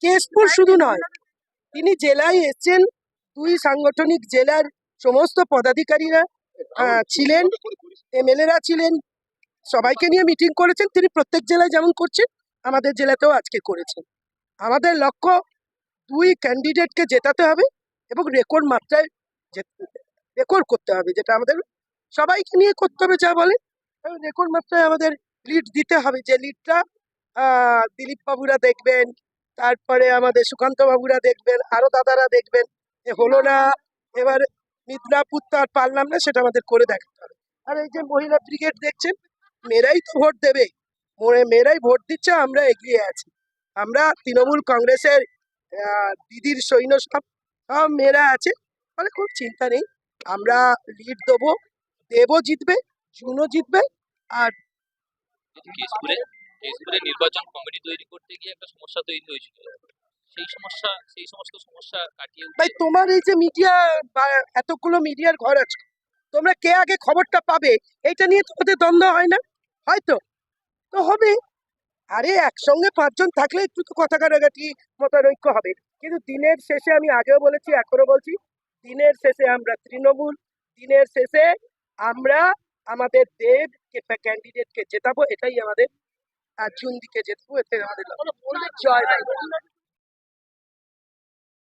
কেশপুর শুধু নয়, তিনি জেলায় এসছেন, দুই সাংগঠনিক জেলার সমস্ত পদাধিকারীরা ছিলেন, এমএলএরা ছিলেন, সবাইকে নিয়ে মিটিং করেছেন। তিনি প্রত্যেক জেলায় যেমন করছেন, আমাদের জেলাতেও আজকে করেছেন। আমাদের লক্ষ্য দুই ক্যান্ডিডেটকে জেতাতে হবে এবং রেকর্ড মাত্রায় রেকর্ড করতে হবে, যেটা আমাদের সবাইকে নিয়ে করতে হবে। যা বলে রেকর্ড মাত্রায় আমাদের লিড দিতে হবে, যে লিডটা দিলীপ বাবুরা দেখবেন, তারপরে আমাদের সুকান্ত বাবুরা দেখবেন, আরো দাদারা দেখবেন। হলো না, এবার মিদনাপুর তো আর পারলাম না, সেটা আমাদের করে দেখাতে হবে। আর এই যে মহিলা ব্রিগেড দেখছেন, মেয়েরাই তো ভোট দেবে, মেয়েরাই ভোট দিচ্ছে, আমরা এগিয়ে আছি। আমরা তৃণমূল কংগ্রেসের দিদির সৈন্য সব সব মেয়েরা আছে, মানে খুব চিন্তা নেই। আমরা লিড দেবো, দেবও জিতবে, জুনও জিতবে। আর কেশপুরে নির্বাচন কমিটি তৈরি করতে গিয়ে একটা সমস্যা তৈরি হয়েছিল, সেই সমস্ত সমস্যা কাটিয়ে ভাই, তোমার এই যে মিডিয়া বা এতগুলো মিডিয়ার ঘর আছে, তোমরা কে আগে খবরটা পাবে এটা নিয়ে তোমাদের দ্বন্দ্ব হয় না? হয়তো তো হবে। আরে একসঙ্গে পাঁচজন থাকলে একটু তো কথা কাটাকাটি, মতানৈক্য হবে। কিন্তু দিনের শেষে, আমি আগেও বলেছি, এখনো বলছি, দিনের শেষে আমরা তৃণমূল, দিনের শেষে আমরা আমাদের দেব ক্যান্ডিডেটকে জেতাবো, এটাই আমাদের। আর জুন দিকে জেতাবো, এটাই আমাদের লক্ষ্য। জয় বাংলা।